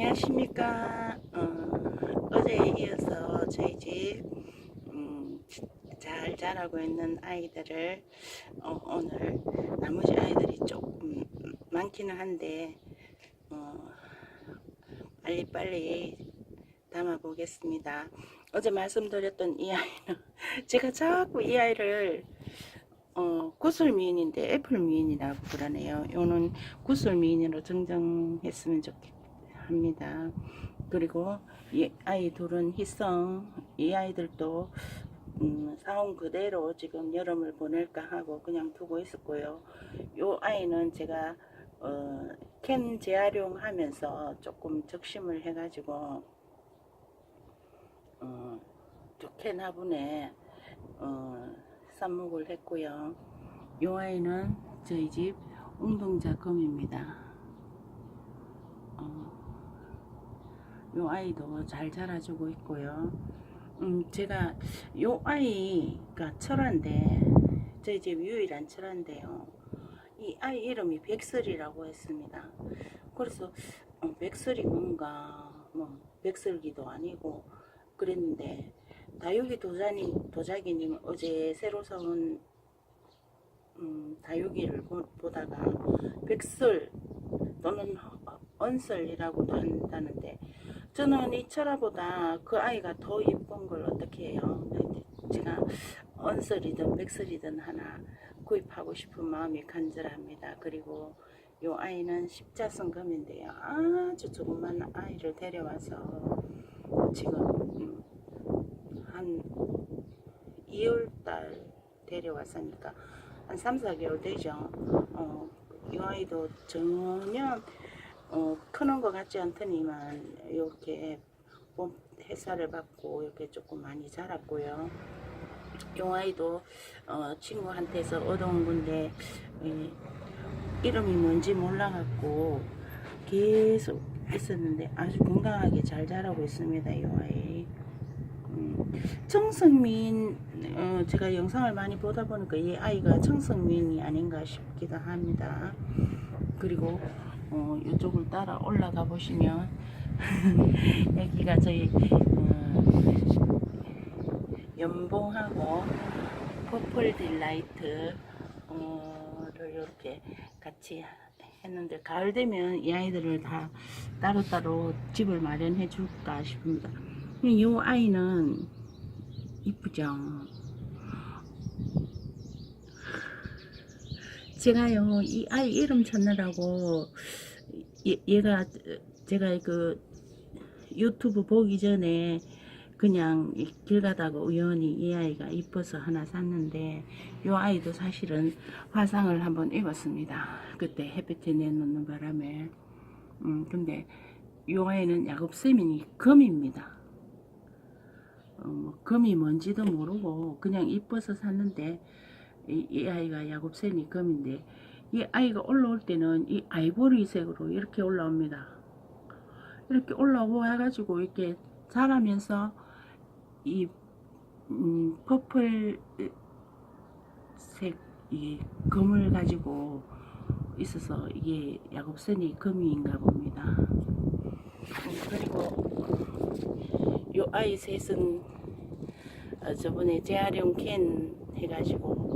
안녕하십니까. 어제에 이어서 저희 집 잘 자라고 있는 아이들을 오늘 나머지 아이들이 조금 많기는 한데 빨리빨리 담아 보겠습니다. 어제 말씀드렸던 이 아이는 제가 자꾸 이 아이를 구슬 미인인데 애플 미인이라고 그러네요. 요는 구슬 미인으로 정정했으면 좋겠합니다. 그리고 이 아이 둘은 희성, 이 아이들도 사온 그대로 지금 여름을 보낼까 하고 그냥 두고 있었고요. 요 아이는 제가 캔 재활용하면서 조금 적심을 해가지고 캔 화분에 삽목을 했고요. 요 아이는 저희 집 웅동자 검입니다. 요 아이도 잘 자라주고 있고요. 제가 요 아이가 철화인데 저희 집 유일한 철화인데요. 이 아이 이름이 백설이라고 했습니다. 그래서 백설이 뭔가 뭐 백설기도 아니고 그랬는데 다육이 도자기님 어제 새로 사온 다육이를 보다가 백설 또는 언설이라고도 한다는데 저는 이 철화보다 그 아이가 더 예쁜 걸 어떻게 해요. 제가 언설이든 백설이든 하나 구입하고 싶은 마음이 간절합니다. 그리고 이 아이는 십자선 검인데요. 아주 조그만 아이를 데려와서 지금 한 2월달 데려왔으니까 한 3, 4개월 되죠. 이 아이도 전혀 크는 것 같지 않더니만 이렇게 햇살을 받고 이렇게 조금 많이 자랐고요. 이 아이도 친구한테서 얻어온 건데 이름이 뭔지 몰라갖고 계속 있었는데 아주 건강하게 잘 자라고 있습니다. 이 아이 청성민 제가 영상을 많이 보다 보니까 이 아이가 청성민이 아닌가 싶기도 합니다. 그리고 이쪽을 따라 올라가 보시면 여기가 저희 연봉하고 퍼플 딜라이트 를 이렇게 같이 했는데 가을 되면 이 아이들을 다 따로따로 집을 마련해 줄까 싶습니다. 이 아이는 이쁘죠. 제가요 이 아이 이름 찾느라고 얘가 제가 그 유튜브 보기 전에 그냥 길 가다가 우연히 이 아이가 이뻐서 하나 샀는데 이 아이도 사실은 화상을 한번 입었습니다. 그때 햇빛에 내놓는 바람에 근데 이 아이는 야곱세민이 금입니다. 금이 뭔지도 모르고 그냥 이뻐서 샀는데 이 아이가 야곱세미 금인데 이 아이가 올라올 때는 이 아이보리색으로 이렇게 올라옵니다. 이렇게 올라오고 해가지고 이렇게 자라면서 이 퍼플색 이 금을 가지고 있어서 이게 야곱세미 금인가 봅니다. 그리고 요 아이 셋은 저번에 재활용 캔 해가지고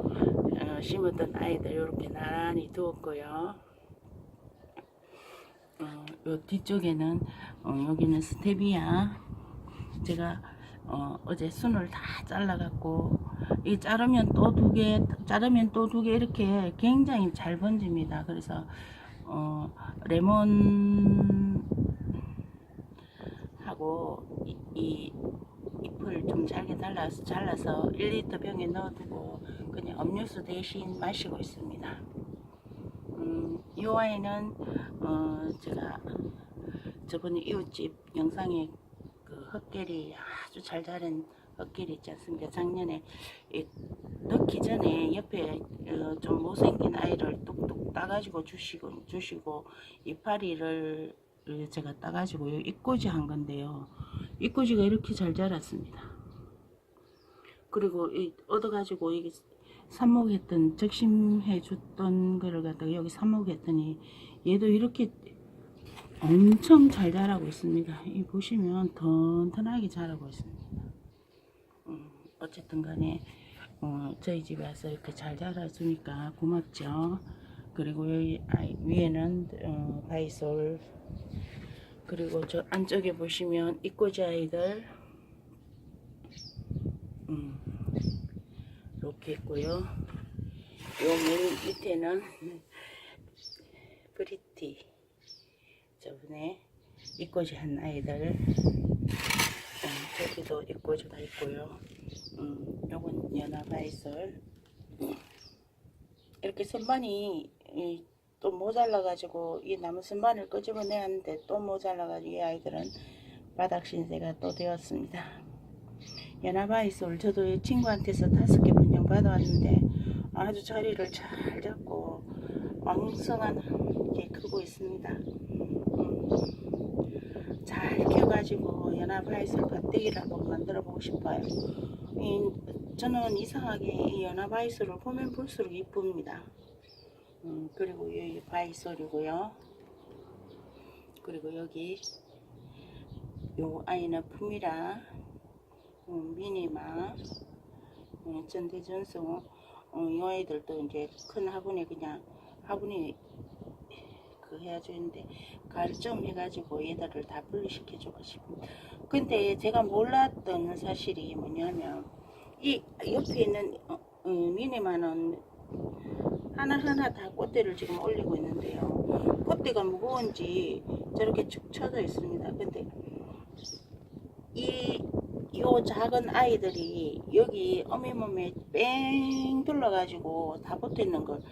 심었던 아이들 이렇게 나란히 두었고요. 요 뒤쪽에는 여기는 스테비아 제가 어제 순을 다 잘라갖고 이 자르면 또 두 개 자르면 또 두 개 이렇게 굉장히 잘 번집니다. 그래서 레몬 하고 이 잎을 좀 잘게 잘라서 1리터 병에 넣어두고 그냥 음료수 대신 마시고 있습니다. 이 아이는 제가 저번에 이웃집 영상에 그 헛개리 아주 잘 자란 헛개리 있지 않습니까? 작년에 넣기 전에 옆에 좀 못생긴 아이를 뚝뚝 따가지고 주시고 이파리를 제가 따가지고 잎꽂이 한 건데요. 잎꽂이가 이렇게 잘 자랐습니다. 그리고 얻어가지고 이게 삽목했던 적심해 줬던 거를 갖다가 여기 삽목했더니 얘도 이렇게 엄청 잘 자라고 있습니다. 이 보시면 튼튼하게 자라고 있습니다. 어쨌든 간에 저희 집에 와서 이렇게 잘 자라주니까 고맙죠. 그리고 여기 위에는 바이솔, 그리고 저 안쪽에 보시면 이꼬지 아이들 이렇게 있고요. 요 맨 밑에는 프리티, 저번에 이꼬지 한 아이들, 저기도 이꼬지가 있고요. 요건 연화바이솔. 이렇게 선반이 또 모자라 가지고 이 나무 선반을 끄집어내야 하는데 또 모자라 가지고 이 아이들은 바닥 신세가 또 되었습니다. 연화바이솔 저도 이 친구한테서 5개 분양 받아왔는데 아주 자리를 잘 잡고 왕성하게 크고 있습니다. 잘 켜가지고 연화바이솔 밭대기를 한번 만들어 보고 싶어요. 저는 이상하게 이 연화바이솔을 보면 볼수록 이쁩니다. 그리고 여기 바이솔이고요. 그리고 여기 요 아이는 품이라, 미니마, 전대전송, 이 아이들도 이제 큰 화분에 그냥 화분이 그 해야되는데 가을 좀 해가지고 얘들을 다 분리시켜주고 싶습니다. 근데 제가 몰랐던 사실이 뭐냐면 이 옆에 있는 미니마는 하나하나 다 꽃대를 지금 올리고 있는데요. 꽃대가 무거운지 저렇게 축 처져 있습니다. 근데 요 작은 아이들이 여기 어미 몸에 뺑 둘러가지고 다 붙어 있는 걸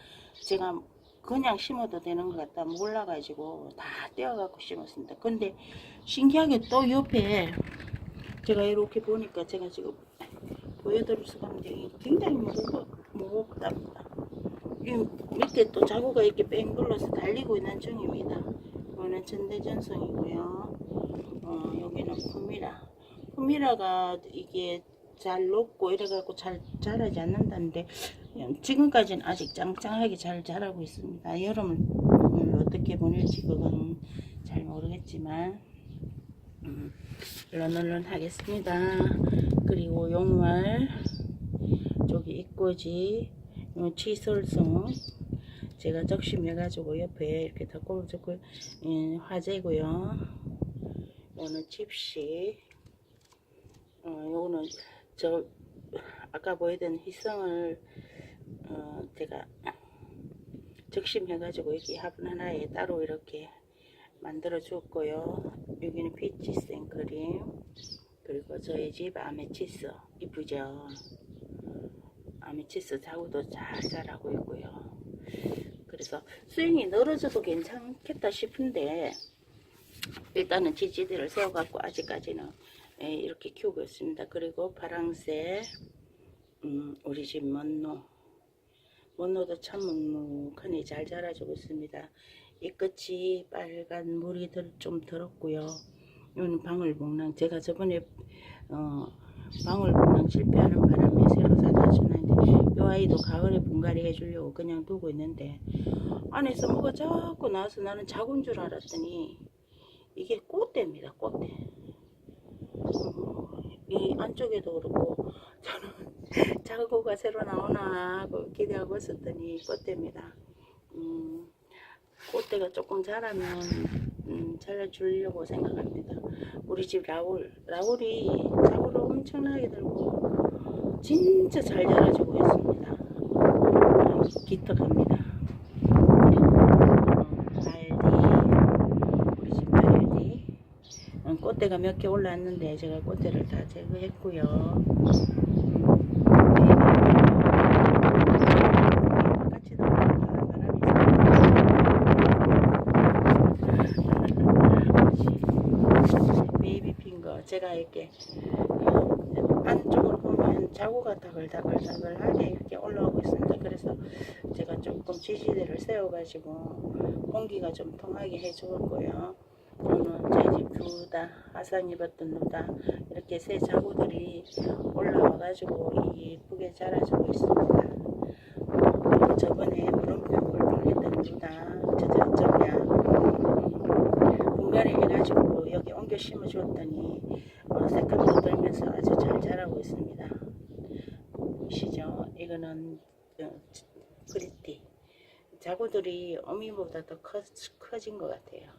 제가 그냥 심어도 되는 것 같다 몰라가지고 다 떼어갖고 심었습니다. 근데 신기하게 또 옆에 제가 이렇게 보니까 제가 지금 보여드릴 수가 없는데 굉장히 무겁답니다. 이 밑에 또 자구가 이렇게 뺑 둘러서 달리고 있는 중입니다. 이거는 전대전송이고요. 여기는 품미라가 이게 잘 녹고 이래갖고 잘 자라지 않는다는데 지금까지는 아직 짱짱하게 잘 자라고 있습니다. 여름을 어떻게 보낼지 그건 잘 모르겠지만 런런런 하겠습니다. 그리고 용말, 저기 이꼬지, 치솔송 제가 적심해가지고 옆에 이렇게 덮고적고 화재고요. 요거는 집시, 요거는 저 아까 보이던 희성을 제가 적심해가지고 여기 화분 하나에 따로 이렇게 만들어 줬고요. 여기는 피치 생크림, 그리고 저희 집 아메치스 이쁘죠. 아메치스 자구도 잘 자라고 있고요. 그래서 스윙이 늘어져도 괜찮겠다 싶은데 일단은 지지대를 세워갖고 아직까지는 이렇게 키우고 있습니다. 그리고 파랑새, 우리 집 먼노도 참 묵묵하니 잘 자라주고 있습니다. 이 끝이 빨간 물이 좀 들었고요. 이거는 방울봉랑, 제가 저번에 방울봉랑 실패하는 바람에 새로 사다 주는데 이 아이도 가을에 분갈이 해주려고 그냥 두고 있는데 안에서 뭐가 자꾸 나와서 나는 작은 줄 알았더니 이게 꽃대입니다. 꽃대. 이 안쪽에도 그렇고 저는 자구가 새로 나오나 하고 기대하고 있었더니 꽃대입니다. 꽃대가 조금 자라면 잘라주려고 생각합니다. 우리 집 라울이 자구를 엄청나게 들고 진짜 잘 자라주고 있습니다. 기특합니다. 우리 집 발디 꽃대가 몇 개 올라왔는데 제가 꽃대를 다 제거했고요. 제가 이렇게 안쪽으로 보면 자구가 다글다글하게 이렇게 올라오고 있습니다. 그래서 제가 조금 지지대를 세워가지고 공기가 좀 통하게 해주었고요. 저는 제 집 두다 화상 입었던 누다 이렇게 새 자구들이 올라와가지고 예쁘게 자라주고 있습니다. 그리고 저번에 물음표 물방했던 누다 저쪽이야 심어주었더니 새kam도 떨면서 아주 잘 자라고 있습니다. 보시죠? 이거는 프리티. 자구들이 어미보다 더 커진 것 같아요.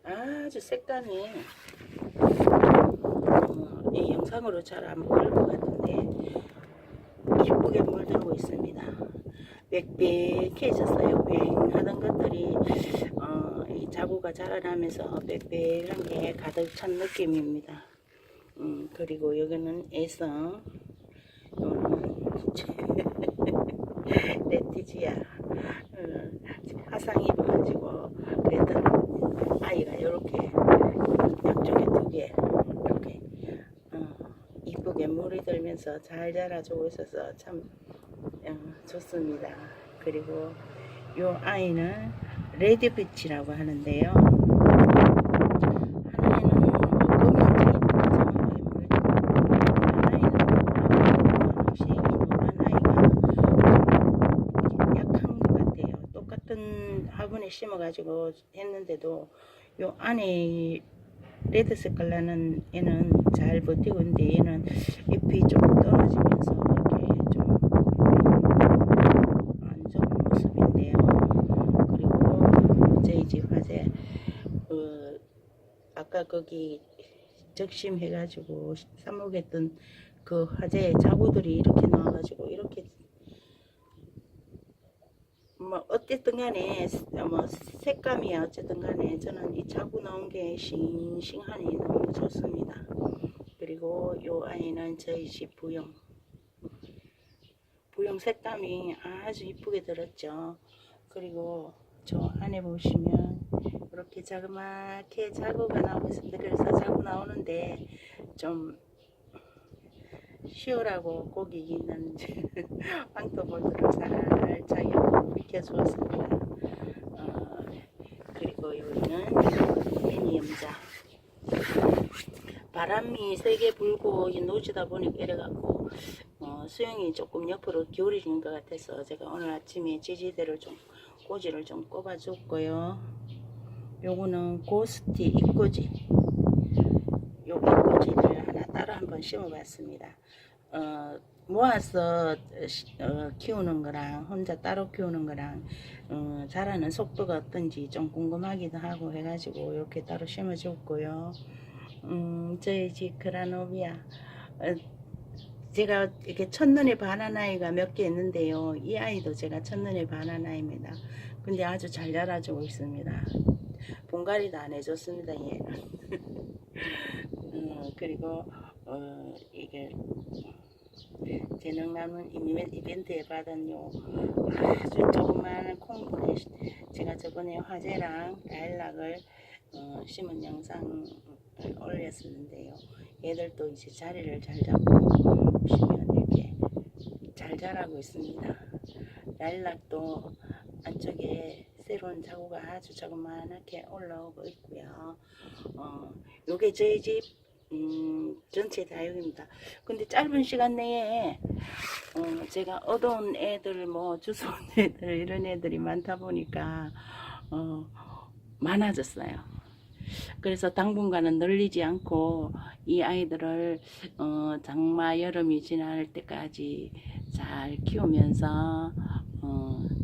아주 색감이 이 영상으로 잘 안 보일 것 같은데 예쁘게 물들고 있습니다. 빽빽해졌어요. 휑하던 것들이 이 자구가 자라나면서 빽빽한 게 가득 찬 느낌입니다. 그리고 여기는 애성, 레티지아, 화상 입어가지고 그랬던 아이가 이렇게 양쪽에 두 개 이렇게 이쁘게 물이 들면서 잘 자라주고 있어서 참 좋습니다. 그리고 요 아이는 레드빛이라고 하는데요. 화분에 심어가지고 했는데도 요 안에 레드색 깔라는 얘는 잘 버티고 있는데 얘는 잎이 조금 떨어지면서 이렇게 좀 안 좋은 모습인데요. 그리고 저희 집 화재 아까 거기 적심해가지고 삽목했던 그 화재 자구들이 이렇게 나와가지고 이렇게 뭐 어쨌든 간에 뭐 색감이야 어쨌든 간에 저는 이 자구 나온 게 싱싱하니 너무 좋습니다. 그리고 요 아이는 저희 집 부용 색감이 아주 이쁘게 들었죠. 그리고 저 안에 보시면 이렇게 자그맣게 자구가 나오고 있습니다. 그래서 자구 나오는데 좀 쉬우라고 고기 있는 황토볼트를 살짝 익혀주었습니다. 그리고 여기는 애니엄자. 바람이 세게 불고 노지다 보니까 이래갖고 수영이 조금 옆으로 기울어진 것 같아서 제가 오늘 아침에 지지대를 좀 꼬지를 좀 꼽아줬고요. 요거는 고스티 이꼬지. 요 이꼬지를 하나 따로 한번 심어봤습니다. 모아서 키우는 거랑 혼자 따로 키우는 거랑 자라는 속도가 어떤지 좀 궁금하기도 하고 해가지고 이렇게 따로 심어줬고요. 저희 집 그라노비아 제가 이렇게 첫눈에 반한 아이가 몇 개 있는데요. 이 아이도 제가 첫눈에 반한 아이입니다. 근데 아주 잘 자라주고 있습니다. 분갈이도 안 해줬습니다. 얘는. 그리고 이게 재능나는 이벤트에 받은 요 아주 조그마한 콩분에 제가 저번에 화재랑 라일락을 심은 영상을 올렸었는데요. 얘들도 이제 자리를 잘 잡고 보시면 이렇게 잘 자라고 있습니다. 라일락도 안쪽에 새로운 자구가 아주 조그만하게 올라오고 있고요. 요게 저희 집 전체 다육입니다. 근데 짧은 시간 내에 제가 얻어온 애들 뭐 주워온 애들 이런 애들이 많다 보니까 많아졌어요. 그래서 당분간은 늘리지 않고 이 아이들을 장마 여름이 지날 때까지 잘 키우면서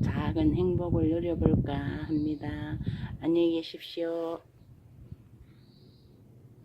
작은 행복을 누려볼까 합니다. 안녕히 계십시오.